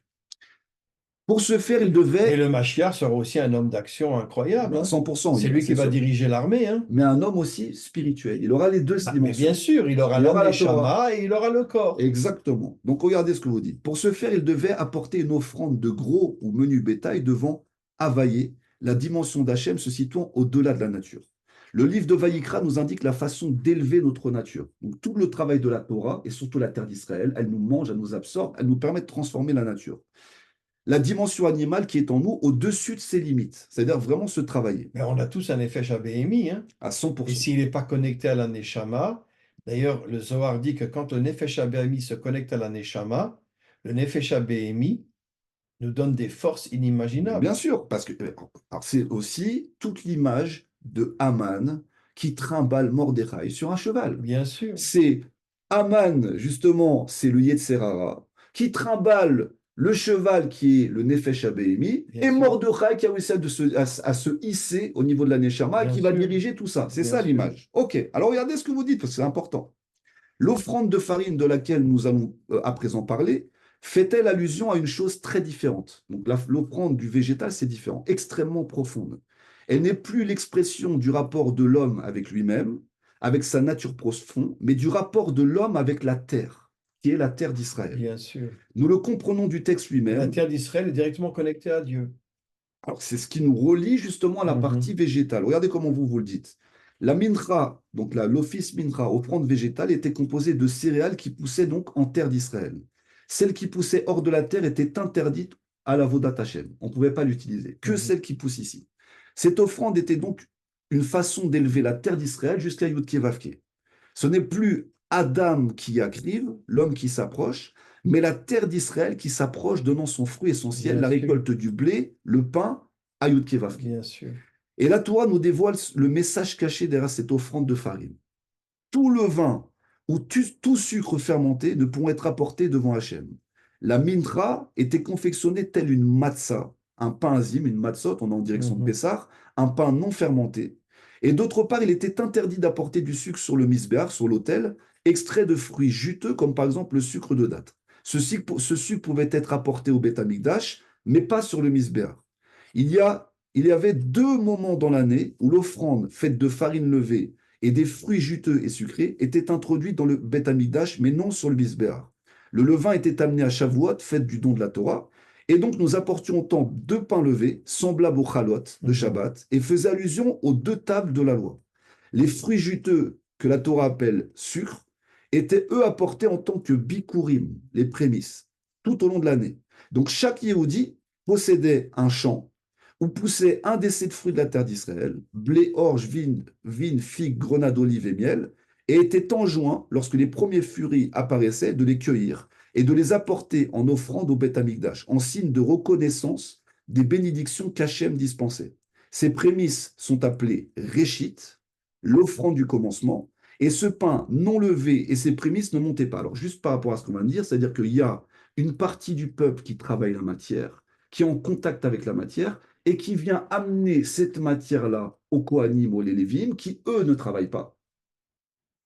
pour ce faire, il Et devait, le Mashiach sera aussi un homme d'action incroyable, ben, hein. 100%, C'est lui qui c'est va sûr, diriger l'armée, hein. mais un homme aussi spirituel. Il aura les deux Mais bien dimensions. sûr, il aura Il la aura la Torah. Neshama et il aura le corps. Exactement. Donc, regardez ce que vous dites. Pour ce faire, il devait apporter une offrande de gros ou menu bétail devant Havaïe, la dimension d'Hachem se situant au-delà de la nature. Le livre de Vaïkra nous indique la façon d'élever notre nature. Donc, tout le travail de la Torah, et surtout la terre d'Israël, elle nous mange, elle nous absorbe, elle nous permet de transformer la nature. La dimension animale qui est en nous au-dessus de ses limites, c'est-à-dire vraiment se travailler Mais on a tous un effet Shabéhémi, hein. à Et 100%. s'il n'est pas connecté à la Neshama, d'ailleurs, le Zohar dit que quand le Nefesh Abéhémi se connecte à la Neshama, le Nefesh Abéhémi nous donne des forces Mais bien inimaginables. sûr, parce que alors c'est aussi toute l'image de Haman qui trimballe Mordechai sur un cheval. Bien sûr, C'est Haman, justement, c'est le Yetzerara, qui trimballe le cheval qui est le Nefesh Abéhémi, bien et sûr, Mordechai qui a réussi à se hisser au niveau de la Neshama et bien qui va sûr, diriger tout ça. C'est bien ça sûr. l'image. Ok, alors regardez ce que vous dites, parce que c'est important. L'offrande de farine de laquelle nous allons à présent parler fait-elle allusion à une chose très différente? Donc l'offrande du végétal, c'est différent, extrêmement profonde. Elle n'est plus l'expression du rapport de l'homme avec lui-même, avec sa nature profonde, mais du rapport de l'homme avec la terre, qui est la terre d'Israël. Bien sûr. Nous le comprenons du texte Et la lui-même. terre d'Israël est directement connectée à Dieu. Alors, c'est ce qui nous relie justement à la partie Mhm, végétale. Regardez comment vous le dites. La mincha, donc l'office mincha, offrande végétale, était composée de céréales qui poussaient donc en terre d'Israël. Celles qui poussaient hors de la terre étaient interdites à la Vodat Hashem. On ne pouvait pas l'utiliser, que mhm, celles qui poussent ici. Cette offrande était donc une façon d'élever la terre d'Israël jusqu'à Yud Vavke. Ce n'est plus Adam qui agrive, l'homme qui s'approche, mais la terre d'Israël qui s'approche, donnant son fruit essentiel, bien la sûr, récolte du blé, le pain, à Yud Kevavke. bien sûr. Et la Torah nous dévoile le message caché derrière cette offrande de farine. Tout levain ou tout sucre fermenté ne pourront être apportés devant Hachem. La mintra était confectionnée telle une matzah, un pain azim, une matzot, on est en direction de Mhm, Pessah, un pain non fermenté. Et d'autre part, il était interdit d'apporter du sucre sur le misbéar, sur l'autel, extrait de fruits juteux, comme par exemple le sucre de date. Ce sucre pouvait être apporté au Beth Amikdash, mais pas sur le misbéar. Il y avait deux moments dans l'année où l'offrande faite de farine levée et des fruits juteux et sucrés étaient introduits dans le Beth Amikdash, mais non sur le Misbéar. Le levain était amené à Shavuot, fête du don de la Torah, et donc nous apportions autant deux pains levés, semblables au chalot de mhm. Shabbat, et faisaient allusion aux deux tables de la loi. Les fruits juteux, que la Torah appelle sucre, étaient eux apportés en tant que bikurim, les prémices, tout au long de l'année. Donc chaque Yehudi possédait un champ où poussait un des sept fruits de la terre d'Israël, blé, orge, vigne, figue, grenade, olive et miel, et était enjoint, lorsque les premiers fruits apparaissaient, de les cueillir et de les apporter en offrande au Beth Amikdash, en signe de reconnaissance des bénédictions qu'Hachem dispensait. Ces prémices sont appelées réchit, l'offrande du commencement, et ce pain non levé et ces prémices ne montaient pas. Alors, juste par rapport à ce qu'on va dire, c'est-à-dire qu'il y a une partie du peuple qui travaille la matière, qui est en contact avec la matière, et qui vient amener cette matière-là aux Kohanim, aux Lévim, qui, eux, ne travaillent pas.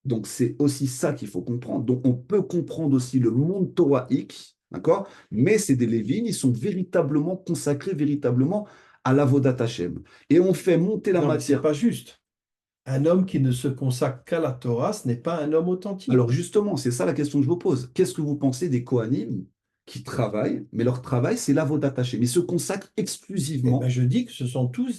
Donc, c'est aussi ça qu'il faut comprendre. Donc, on peut comprendre aussi le monde torahik, d'accord? Mais c'est des Lévim, ils sont véritablement consacrés, véritablement à l'Avodat Hashem. Et on fait monter la Non, mais c'est matière. pas juste. Un homme qui ne se consacre qu'à la Torah, ce n'est pas un homme Alors, authentique. justement, c'est ça la question que je vous pose. Qu'est-ce que vous pensez des Kohanim qui travaillent, mais leur travail, c'est l'avodat Hashem. Ils se consacrent Eh ben, exclusivement, je dis que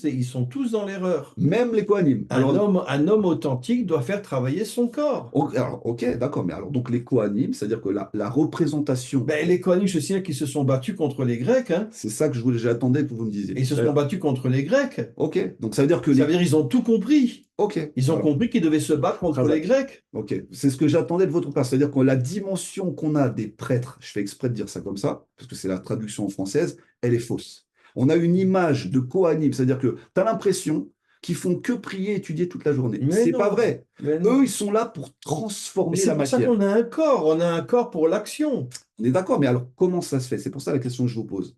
ils sont tous dans l'erreur. même les Kohanim. Un homme authentique doit faire travailler son corps. Alors, ok, d'accord, mais alors, donc les Kohanim, c'est-à-dire que la représentation, Ben, les Kohanim, je sais qu'ils se sont battus contre les Grecs, hein, c'est ça que j'attendais que vous me et disiez. ils se sont battus contre les Grecs. Ok, donc ça veut dire que Ça les... veut dire qu'ils ont tout compris. Ok, Ils ont alors, compris qu'ils devaient se battre contre les Razak. Grecs. Ok, c'est ce que j'attendais de votre part. C'est-à-dire que la dimension qu'on a des prêtres, je fais exprès de dire ça comme ça, parce que c'est la traduction en française, elle est fausse. On a une image de Kohanim, c'est-à-dire que tu as l'impression qu'ils font que prier et étudier toute la journée. Mais C'est pas non, vrai. mais Eux, non. ils sont là pour Mais transformer c'est la pour ça matière. qu'on a un corps. On a un corps pour l'action. On est d'accord, mais alors comment ça se fait? C'est pour ça la question que je vous pose.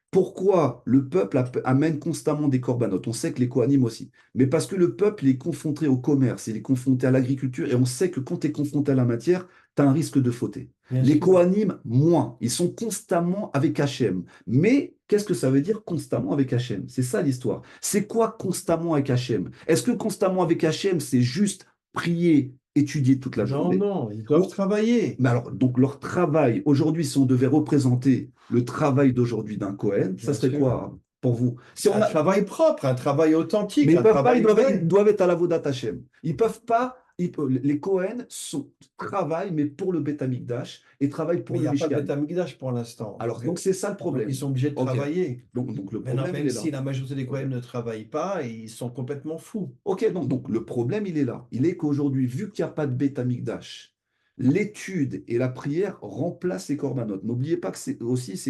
Pourquoi le peuple amène constamment des corbanotes? On sait que les Kohanim aussi. Mais parce que le peuple il est confronté au commerce, il est confronté à l'agriculture, et on sait que quand tu es confronté à la matière, tu as un risque de fauter. Bien Les sûr. Kohanim, moins. Ils sont constamment avec Hachem. Mais qu'est-ce que ça veut dire constamment avec Hachem? C'est ça l'histoire. C'est quoi constamment avec Hachem? Est-ce que constamment avec Hachem, c'est juste prier, étudier toute la Non, journée? non, ils doivent travailler. Mais alors, donc leur travail, aujourd'hui, si on devait représenter le travail d'aujourd'hui d'un Cohen, ça Bien serait sûr. quoi pour vous? Si on Un a... travail propre, un travail Mais authentique, ils un peuvent pas, travail ils vrai. doivent être à la Vodat Hashem. Ils peuvent pas, les Cohen travaillent, mais pour le Beth Amikdash et travaillent Mais pour il n'y le a pas de Mishkan. Beth Amikdash pour l'instant. Alors, donc c'est ça le Donc, problème. ils sont obligés de Ok. travailler. Donc le Maintenant, problème, il même est là. si la majorité des Ok. Kohanim ne travaillent pas, ils sont complètement fous. Ok, donc le problème, il est là. Il est qu'aujourd'hui, vu qu'il n'y a pas de Beth Amikdash, l'étude et la prière remplacent les corbanotes. N'oubliez pas que c'est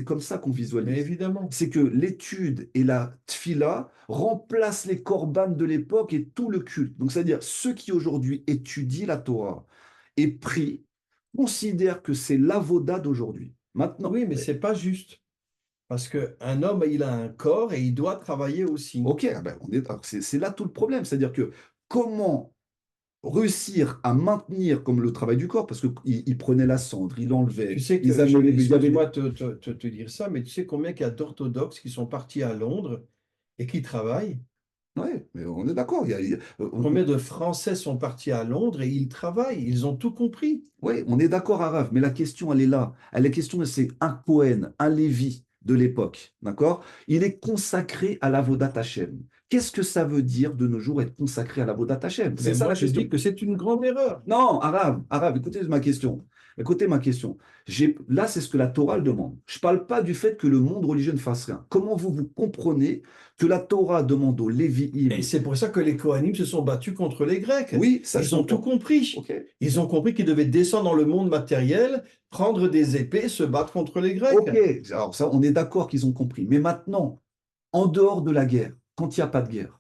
comme ça qu'on Mais visualise. évidemment. C'est que l'étude et la tfila remplacent les corbanes de l'époque et tout le culte. Donc, c'est-à-dire ceux qui aujourd'hui étudient la Torah et prient considèrent que c'est l'avoda d'aujourd'hui. Maintenant, Oui, mais c'est pas juste. Parce qu'un homme, il a un corps et il doit travailler aussi. ok, ah ben, alors c'est là tout le problème. C'est-à-dire que comment réussir à maintenir comme le travail du corps, parce qu'ils prenaient la cendre, ils Tu l'enlevaient, sais ils que, amenaient il y avait excuse-moi de te dire ça, mais tu sais combien il y a d'orthodoxes qui sont partis à Londres et qui travaillent? ouais, mais on est d'accord. Combien de Français sont partis à Londres et ils travaillent? Ils ont tout compris. Ouais, on est d'accord, Arav, mais la question, elle est là. La question, c'est un Cohen, un Lévi de l'époque, d'accord? Il est consacré à l'Avodat Hashem. Qu'est-ce que ça veut dire de nos jours être consacré à l'Avodat Hashem? C'est Mais ça moi, la je dis question. que c'est une grande erreur. Non, Arabe, écoutez ma question. Écoutez ma question. Là, c'est ce que la Torah le demande. Je ne parle pas du fait que le monde religieux ne fasse rien. Comment vous comprenez que la Torah demande aux Et Lévi'im? c'est pour ça que les Kohanim se sont battus contre les Grecs. Oui, ça je Ils ont tout comprends. compris. Ok. Ils ont compris qu'ils devaient descendre dans le monde matériel, prendre des épées, se battre contre les Grecs. Ok. Alors ça, on est d'accord qu'ils ont compris. Mais maintenant, en dehors de la guerre, quand il n'y a pas de guerre,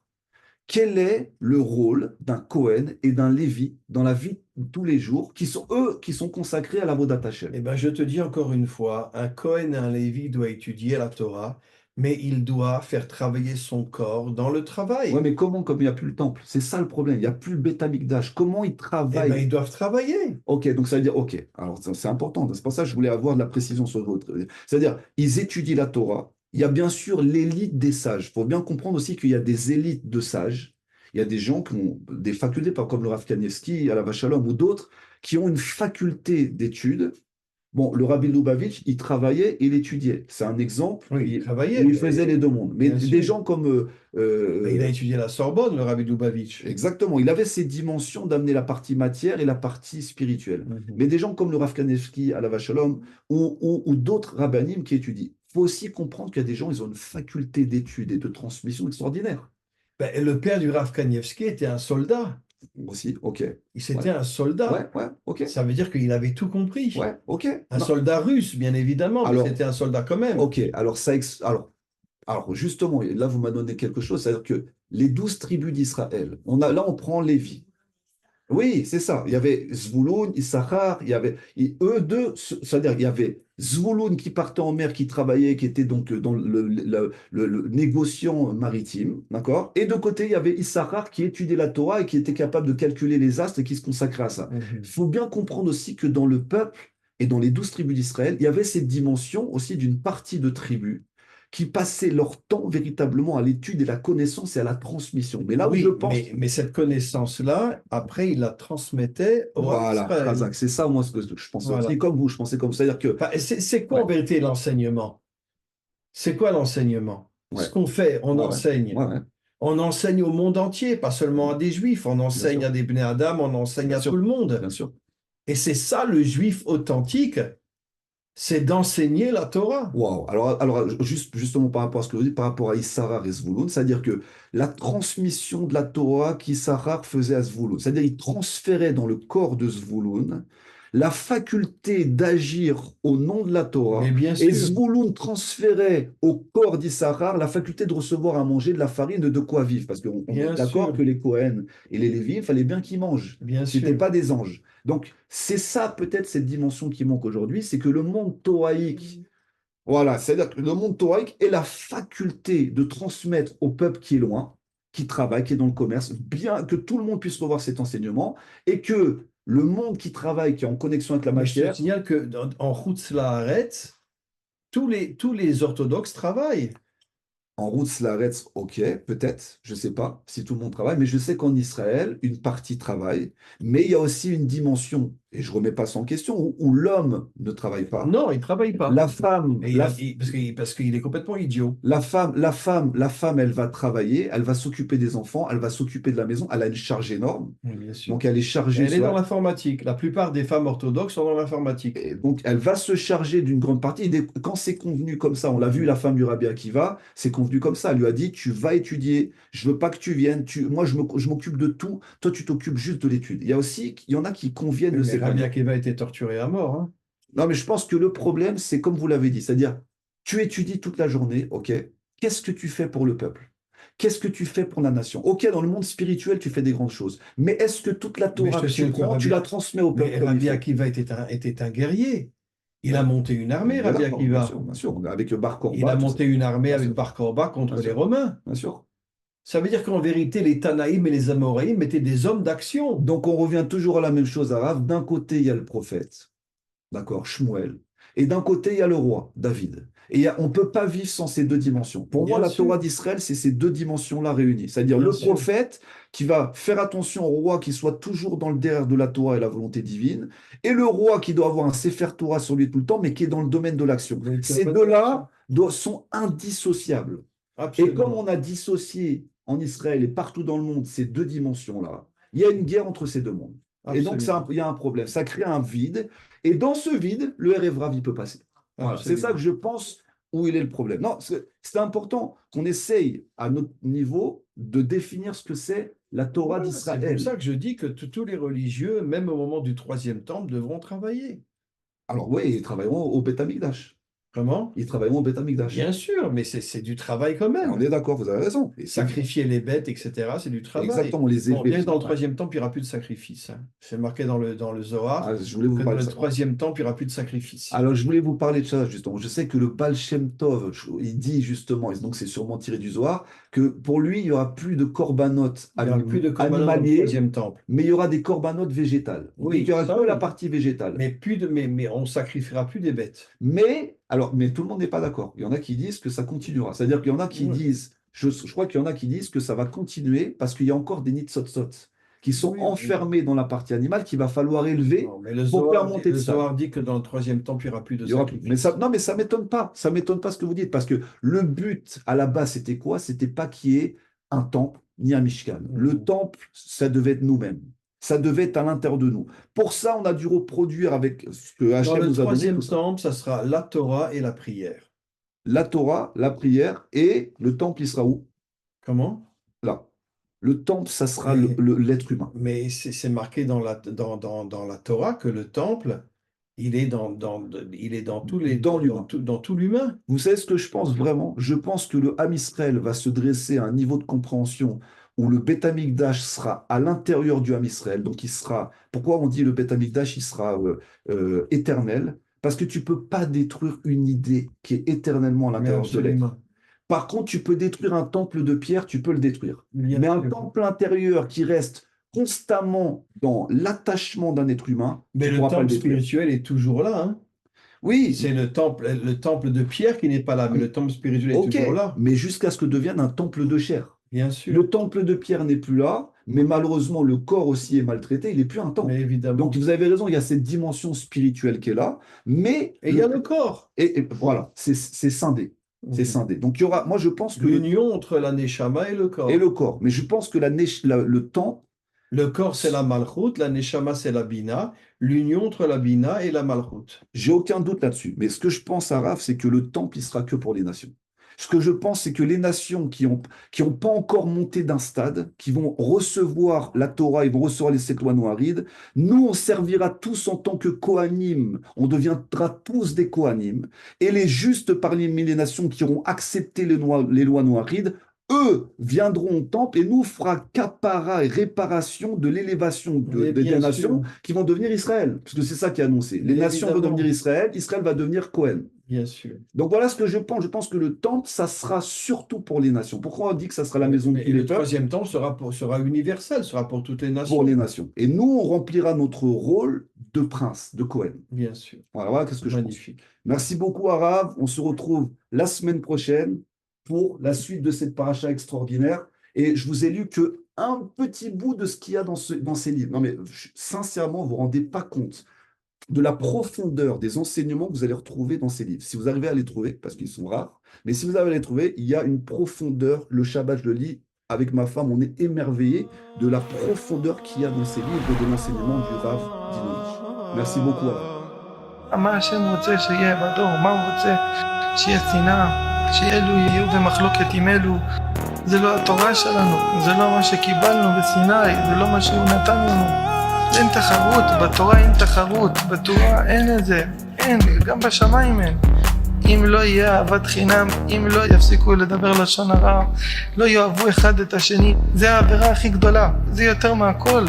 quel est le rôle d'un Cohen et d'un Lévi dans la vie de tous les jours, qui sont eux, qui sont consacrés à la Vodat Hashem? Eh bien, je te dis encore une fois, un Cohen et un Lévi doit étudier la Torah, mais il doit faire travailler son corps dans le Ouais, travail. mais comment, comme il n'y a plus le temple? C'est ça le problème. Il n'y a plus le Beth Amikdash. Comment ils Eh bien, travaillent? ils doivent travailler. Ok, donc ça veut dire, ok, alors c'est important, c'est pour ça que je voulais avoir de la précision sur votre. C'est-à-dire, ils étudient la Torah, il y a bien sûr l'élite des sages. Il faut bien comprendre aussi qu'il y a des élites de sages, il y a des gens qui ont des facultés, pas comme le Rav Kanievski, à la Vachalom ou d'autres, qui ont une faculté d'étude. Bon, le Rabbi Lubavitch, il travaillait et il étudiait. C'est un exemple Oui, il où travaillait, il faisait les deux mondes. Mais bien des sûr. gens comme Ben, il a étudié à la Sorbonne, le Rabbi Lubavitch. exactement. Il avait ces dimensions d'amener la partie matière et la partie spirituelle. Mhm. Mais des gens comme le Rav Kanevski à la Vachalom ou d'autres rabbinim qui étudient. Il faut aussi comprendre qu'il y a des gens, ils ont une faculté d'étude et de transmission extraordinaire. Ben, le père du Rav Kanievski était un soldat. Aussi, ok. Ouais, C'était un soldat. ouais, ok. Ça veut dire qu'il avait tout compris. Ouais, ok. Un Non. soldat russe, bien évidemment, mais Alors, c'était un soldat quand même. ok. Alors justement, et là, vous m'avez donné quelque chose, c'est-à-dire que les 12 tribus d'Israël, là, on prend Lévi. Oui, c'est ça. Il y avait Zvouloun, Issachar, eux deux, c'est-à-dire il y avait Zvouloun qui partait en mer, qui travaillait, qui était donc dans le négociant maritime, d'accord? Et de côté, il y avait Issachar qui étudiait la Torah et qui était capable de calculer les astres et qui se consacrait à ça. Il Mhm. faut bien comprendre aussi que dans le peuple et dans les 12 tribus d'Israël, il y avait cette dimension aussi d'une partie de tribu qui passaient leur temps véritablement à l'étude et la connaissance et à la transmission. Mais là où je Oui, pense, mais cette connaissance-là, après, il la transmettait au Ham voilà, Israël. Razak, c'est ça, moi, ce que je pensais aussi Voilà. comme vous, je pensais comme ça. C'est-à-dire que, Enfin, c'est quoi ouais, en vérité l'enseignement? C'est quoi l'enseignement? Ce ouais, qu'on fait, on ouais, ouais, enseigne. ouais, ouais, On enseigne au monde entier, pas seulement à des juifs. On bien enseigne sûr, à des Bnei Adam, on enseigne bien à tout sûr, le monde. bien sûr. Et c'est ça le juif authentique, c'est d'enseigner la Torah. Waouh. Alors justement par rapport à ce que vous dites, par rapport à Issachar et Zvouloun, c'est-à-dire que la transmission de la Torah qu'Issachar faisait à Zvouloun, c'est-à-dire il transférait dans le corps de Zvouloun la faculté d'agir au nom de la Mais Torah, bien et sûr, Zvouloun transférait au corps d'Issachar la faculté de recevoir à manger de la farine et de quoi vivre, parce qu'on est bien d'accord sûr, que les Kohen et les Lévites, il fallait bien qu'ils mangent. bien C'était sûr. pas des anges. Donc, c'est ça peut-être cette dimension qui manque aujourd'hui, c'est que le monde toraïque, voilà, c'est-à-dire que le monde thoraïque est la faculté de transmettre au peuple qui est loin, qui travaille, qui est dans le commerce, bien que tout le monde puisse revoir cet enseignement et que le monde qui travaille, qui est en connexion avec la Mais je te matière, signale que en Routz Laaretz, tous les orthodoxes travaillent. en route Slaretz, ok, peut-être, je ne sais pas si tout le monde travaille, mais je sais qu'en Israël, une partie travaille, mais il y a aussi une dimension, et je ne remets pas ça en question, où l'homme ne travaille pas. Non, ils ne travaillent pas. La femme, Et parce qu'il est complètement idiot. la femme, elle va travailler, elle va s'occuper des enfants, elle va s'occuper de la maison, elle a une charge énorme. Oui, bien sûr. Donc, elle est chargée Elle est sur dans elle. l'informatique. La plupart des femmes orthodoxes sont dans l'informatique. Et donc, elle va se charger d'une grande partie. Quand c'est convenu comme ça, on l'a vu, Mhm. la femme du Rabbi Akiva, c'est convenu comme ça. Elle lui a dit, tu vas étudier, je veux pas que tu viennes, moi, je m'occupe de tout, toi, tu t'occupes juste de l'étude. Il y en a qui conviennent Oui, de mais Rabbi s'épanouir. Akiva a été torturé à mort, hein. Non, mais je pense que le problème, c'est comme vous l'avez dit, c'est-à-dire, tu étudies toute la journée, ok, qu'est-ce que tu fais pour le peuple? Qu'est-ce que tu fais pour la nation? Ok, dans le monde spirituel, tu fais des grandes choses, mais est-ce que toute la Mais je Torah te que tu signale que prends, tu la transmets au peuple comme il Rabbi faut? Akiva était un guerrier. Il a Ouais, monté une on est armée, bien Rabbi d'accord, Akiva. bien sûr, avec le bar Il Korba, a tout ça. monté une armée Bien avec sûr, Bar Korba bien contre les sûr, Romains. bien sûr. Ça veut dire qu'en vérité, les Tanaïm et les Amoraïm étaient des hommes d'action. Donc on revient toujours à la même chose, Arav. D'un côté, il y a le prophète, d'accord, Shmuel, et d'un côté, il y a le roi, David. Et on ne peut pas vivre sans ces deux dimensions. Pour moi, Bien la Torah sûr, d'Israël, c'est ces deux dimensions-là réunies. C'est-à-dire bien le sûr. prophète qui va faire attention au roi qui soit toujours dans le derrière de la Torah et la volonté divine, et le roi qui doit avoir un Sefer Torah sur lui tout le temps, mais qui est dans le domaine de l'action. Le Ces domaine de l'action. deux-là sont indissociables. Et comme Absolument. on a dissocié en Israël et partout dans le monde ces deux dimensions-là, il y a une guerre entre ces deux mondes. Et donc, Absolument. il y a un problème. Ça crée un vide. Et dans ce vide, le RF Rav, il peut passer. Voilà. C'est ça que Absolument. je pense où il est le problème. Non, c'est important qu'on essaye à notre niveau de définir ce que c'est la Torah Voilà, c'est pour d'Israël. ça que je dis que tous les religieux, même au moment du troisième temple, devront travailler. Alors oui, ils travailleront au Beth Amikdash. Comment? Ils travailleront au Beth Amikdash. Bien sûr, mais c'est du travail quand On même. est d'accord, vous avez raison. Et c'est bien. Sacrifier les bêtes, etc., c'est du travail. Exactement, les Bon, bien que dans le effectivement. Ouais. troisième temple, il n'y aura plus de sacrifice, hein. C'est marqué dans le Zohar Ah, je voulais vous que dans parler de le ça. troisième temple, il n'y aura plus de sacrifice. Alors, je voulais vous parler de ça, justement. Je sais que le Baal Shem Tov, il dit justement, et donc c'est sûrement tiré du Zohar, que pour lui, il n'y aura plus de corbanotes Il n'y aura plus de korbanot dans le animaliers, troisième temple. mais il y aura des corbanotes végétales. Il dit qu'il Oui, n'y aura que ça la oui. partie végétale. Mais on sacrifiera plus des bêtes. Mais tout le monde n'est pas d'accord. Il y en a qui disent que ça continuera. C'est-à-dire qu'il y en a qui Oui, disent, je crois qu'il y en a qui disent que ça va continuer parce qu'il y a encore des nitsotsot qui sont oui, oui. enfermés dans la partie animale qu'il va falloir élever Non, mais le pour faire Zohar, dit- monter de le stade. Zohar dit que dans le troisième temple, il n'y aura plus de Il y aura plus. Mais ça, sacrifice. non, mais ça m'étonne pas. Ça m'étonne pas ce que vous dites parce que le but à la base, c'était quoi? C'était pas qu'il y ait un temple ni un Mishkan. Le Mhm. temple, ça devait être nous-mêmes. Ça devait être à l'intérieur de nous. Pour ça, on a dû reproduire avec ce que Dans Hachem le nous a donné, tout troisième ça. temple, ça sera la Torah et la prière. La Torah, la prière et le temple, il sera où? Comment? Là. Le temple, ça sera Mais, l'être humain. mais c'est marqué dans la Torah que le temple, il est dans tous les, Dans dans l'humain. tout, dans tout l'humain. Vous savez ce que je pense vraiment? Je pense que le Ham Israël va se dresser à un niveau de compréhension où le Beth Amikdash sera à l'intérieur du Ham Israël. Donc il sera. Pourquoi on dit le Beth Amikdash, il sera éternel? Parce que tu ne peux pas détruire une idée qui est éternellement à Mais l'intérieur de l'être. absolument. Par contre, tu peux détruire un temple de pierre, tu peux le détruire. Bien Mais un sûr. temple intérieur qui reste constamment dans l'attachement d'un être humain, Mais tu ne le pourras pas le temple détruire. spirituel est toujours là, hein. Oui, C'est le temple de Pierre qui n'est pas là, mais le temple spirituel est ok, toujours là, mais jusqu'à ce que devienne un temple de chair. bien Le sûr. temple de Pierre n'est plus là, mais malheureusement, le corps aussi est maltraité, il n'est plus un temple. Mais évidemment. Donc, vous avez raison, il y a cette dimension spirituelle qui est là, mais Et il y a le corps. et voilà, c'est scindé. C'est scindé. Donc, il y aura, moi, je pense que L'union entre la Neshama et le corps. et le corps, mais je pense que le temple, Le corps, c'est la Malchut, la Neshama, c'est la Bina. L'union entre la Bina et la Malchut. j'ai aucun doute là-dessus. Mais ce que je pense, Araf, c'est que le temple, il sera que pour les nations. Ce que je pense, c'est que les nations qui ont pas encore monté d'un stade, qui vont recevoir la Torah, ils vont recevoir les 7 lois noahides, nous, on servira tous en tant que Kohanim, on deviendra tous des Kohanim, et les justes parmi les nations qui auront accepté les lois noahides, eux viendront au temple et nous fera capara et réparation de l'élévation Mais des bien nations sûr, qui vont devenir Israël. Parce que c'est ça qui est annoncé. Les Mais nations vont évidemment. devenir Israël, Israël va devenir Cohen. bien sûr. Donc voilà ce que je pense. Je pense que le temple, ça sera surtout pour les nations. Pourquoi on dit que ça sera la maison de Et tous le les peuples? troisième temple sera universel, sera pour toutes les Pour nations. les nations. Et nous, on remplira notre rôle de prince, de Cohen. Bien sûr. Voilà qu'est-ce que je pense. Magnifique. Merci beaucoup, Arav. On se retrouve la semaine prochaine pour la suite de cette paracha extraordinaire. Et je vous ai lu que un petit bout de ce qu'il y a dans ces livres. Non, mais sincèrement, vous ne vous rendez pas compte de la profondeur des enseignements que vous allez retrouver dans ces livres. Si vous arrivez à les trouver, parce qu'ils sont rares, mais si vous arrivez à les trouver, il y a une profondeur. Le Shabbat, je le lis avec ma femme, on est émerveillé de la profondeur qu'il y a dans ces livres et de l'enseignement du Rav Dinovich. Merci beaucoup, Arav. מה השם רוצה שיהיה בדור? מה הוא רוצה? שיהיה שנאה? שאלו יהיו במחלוקת עם אלו? זה לא התורה שלנו, זה לא מה שקיבלנו בסיני, זה לא מה שהוא נתן לנו. אין תחרות, בתורה אין תחרות, בתורה אין את זה, אין, גם בשמיים אין. אם לא יהיה אהבת חינם, אם לא יפסיקו לדבר לשון הרע, לא יאהבו אחד את השני, זה העבירה הכי גדולה, זה יותר מהכל.